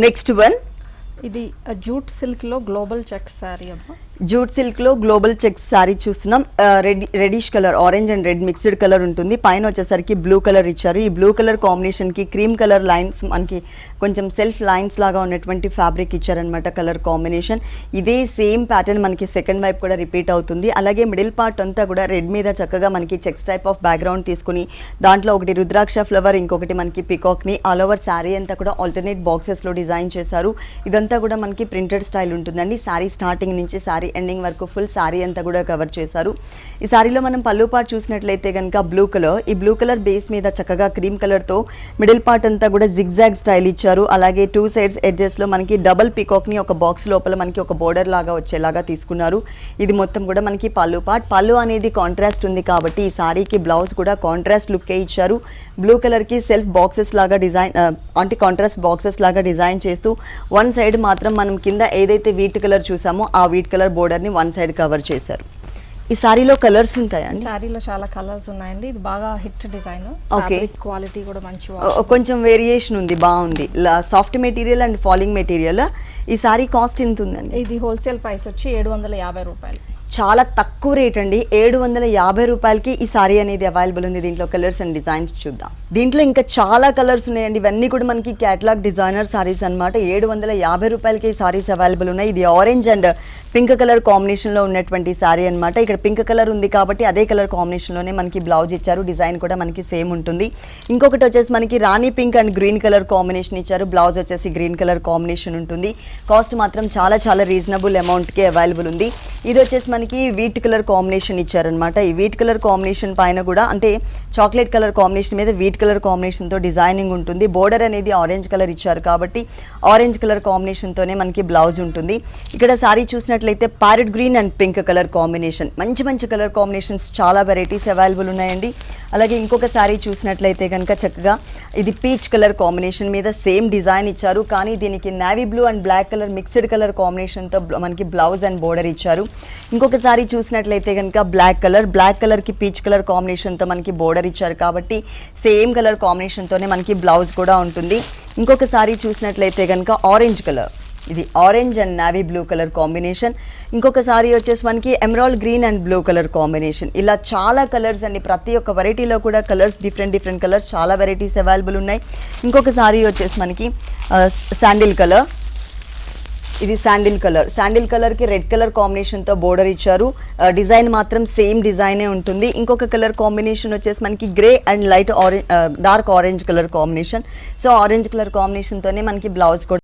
Next one ఇది jute silk లో global check sorry అమ్మా. జూట్ సిల్క్ లో గ్లోబల్ చెక్స్ సారీ చూస్తున్నాం. Reddish colour, orange and red mixed colour ఉంటుంది. పైన వచ్చేసరికి బ్లూ కలర్ ఇచ్చారు. ఈ బ్లూ కలర్ కాంబినేషన్ కి క్రీమ్ కలర్ లైన్స్, మనకి కొంచెం సెల్ఫ్ లైన్స్ లాగా ఉన్నటువంటి ఫ్యాబ్రిక్ ఇచ్చారనమాట కలర్ కాంబినేషన్. ఇదే సేమ్ ప్యాటర్న్ మనకి సెకండ్ వైపు కూడా రిపీట్ అవుతుంది. అలాగే మిడిల్ పార్ట్ అంతా కూడా రెడ్ మీద చక్కగా మనకి చెక్స్ టైప్ ఆఫ్ బ్యాక్గ్రౌండ్ తీసుకుని దాంట్లో ఒకటి రుద్రాక్ష ఫ్లవర్, ఇంకొకటి మనకి పికాక్ ని ఆల్ ఓవర్ శారీ అంతా కూడా ఆల్టర్నేట్ బాక్సెస్ లో డిజైన్ చేశారు. ఇదంతా కూడా మనకి ప్రింటెడ్ స్టైల్ ఉంటుందండి. శారీ స్టార్టింగ్ నుంచి శారీ ఎండింగ్ వరకు ఫుల్ శారీ అంతా కూడా కవర్ చేశారు. ఈ శారీలో మనం పళ్ళు పార్ట్ చూసినట్లయితే కనుక బ్లూ కలర్, ఈ బ్లూ కలర్ బేస్ మీద చక్కగా క్రీమ్ కలర్ తో మిడిల్ పార్ట్ అంతా కూడా జిగ్జాగ్ స్టైల్ ఇచ్చారు. అలాగే టూ సైడ్స్ ఎడ్జెస్ లో మనకి డబుల్ పికాక్ ని ఒక బాక్స్ లోపల మనకి ఒక బోర్డర్ లాగా వచ్చేలాగా తీసుకున్నారు. ఇది మొత్తం కూడా మనకి పళ్ళు పార్ట్. పళ్ళు అనేది కాంట్రాస్ట్ ఉంది కాబట్టి ఈ శారీకి బ్లౌజ్ కూడా కాంట్రాస్ట్ లుక్ ఇచ్చారు. బ్లూ కలర్ కి సెల్ఫ్ బాక్సెస్ లాగా డిజైన్, అంటే కాంట్రాస్ట్ బాక్సెస్ లాగా డిజైన్ చేస్తూ వన్ సైడ్ మాత్రం మనం కింద ఏదైతే వీట్ కలర్ చూసామో ఆ వీట్ కలర్ బోర్డర్ ని వన్ సైడ్ కవర్ చేశారు. ఈ సారీలో కలర్స్ ఉంటాయండి? సారీలో చాలా కలర్స్ ఉన్నాయండి. ఇది బాగా హిట్ డిజైన్. ఓకే, క్వాలిటీ కూడా మంచి, కొంచెం వేరియేషన్ ఉంది, బాగుంది. Soft material and falling material. ఈ సారీ కాస్ట్ ఎంత ఉందండి? ఇది హోల్సేల్ ప్రైస్ వచ్చి 750 రూపాయలు. చాలా తక్కువ రేట్ అండి. 750 రూపాయలకి ఈ సారీ అనేది అవైలబుల్ ఉంది. దీంట్లో కలర్స్ అండ్ డిజైన్స్ చూద్దాం. దీంట్లో ఇంకా చాలా కలర్స్ ఉన్నాయండి. ఇవన్నీ కూడా మనకి క్యాటలాగ్ డిజైనర్ సారీస్ అనమాట. 750 రూపాయలకి ఈ సారీస్ అవైలబుల్ ఉన్నాయి. ఇది orange and pink colour combination లో ఉన్నటువంటి సారీ అనమాట. ఇక్కడ పింక్ కలర్ ఉంది కాబట్టి అదే కలర్ కాంబినేషన్ లోనే మనకి బ్లౌజ్ ఇచ్చారు. డిజైన్ కూడా మనకి సేమ్ ఉంటుంది. ఇంకొకటి వచ్చేసి మనకి rani pink and green colour combination ఇచ్చారు. బ్లౌజ్ వచ్చేసి గ్రీన్ కలర్ కాంబినేషన్ ఉంటుంది. కాస్ట్ మాత్రం చాలా చాలా రీజనబుల్ అమౌంట్ కి అవైలబుల్ ఉంది. ఇది వచ్చేసి మనకి వీట్ కలర్ కాంబినేషన్ ఇచ్చారనమాట. ఈ వీట్ కలర్ కాంబినేషన్ పైన కూడా, అంటే చాక్లెట్ కలర్ కాంబినేషన్ మీద వీట్ కలర్ కాంబినేషన్ తో డిజైనింగ్ ఉంటుంది. బోర్డర్ అనేది ఆరెంజ్ కలర్ ఇచ్చారు కాబట్టి ఆరెంజ్ కలర్ కాంబినేషన్ తోనే మనకి బ్లౌజ్ ఉంటుంది. ఇక్కడ సారీ చూసినట్లయితే parrot green and pink colour combination, మంచి మంచి కలర్ కాంబినేషన్స్, చాలా వెరైటీస్ అవైలబుల్ ఉన్నాయండి. అలాగే ఇంకొక సారీ చూసినట్లయితే కనుక చక్కగా ఇది పీచ్ కలర్ కాంబినేషన్ మీద సేమ్ డిజైన్ ఇచ్చారు, కానీ దీనికి navy blue and black colour mixed colour combination తో మనకి బ్లౌజ్ అండ్ బోర్డర్ ఇచ్చారు. ఇంకొక సారీ చూసినట్లయితే కనుక బ్లాక్ కలర్ కి పీచ్ కలర్ కాంబినేషన్ తో మనకి బోర్డర్ ఇచ్చారు కాబట్టి సేమ్ కలర్ కాంబినేషన్ తోనే మనకి బ్లౌజ్ కూడా ఉంటుంది. ఇంకొక సారీ చూసినట్లయితే కనుక ఆరెంజ్ కలర్, ఇది orange and navy blue colour combination. ఇంకొక సారీ వచ్చేసి మనకి emerald green and blue colour combination. ఇలా చాలా కలర్స్ అండి. ప్రతి ఒక్క వెరైటీలో కూడా కలర్స్, డిఫరెంట్ కలర్స్, చాలా వెరైటీస్ అవైలబుల్ ఉన్నాయి. ఇంకొక సారీ వచ్చేసి మనకి శాండిల్ కలర్, ఇది శాండిల్ కలర్ కి రెడ్ కలర్ కాంబినేషన్ తో బోర్డర్ ఇచ్చారు. డిజైన్ మాత్రం సేమ్ డిజైనే ఉంటుంది. ఇంకొక కలర్ కాంబినేషన్ వచ్చేసి మనకి grey and light orange, dark orange colour combination. So orange colour combination తోనే మనకి బ్లౌజ్ కూడా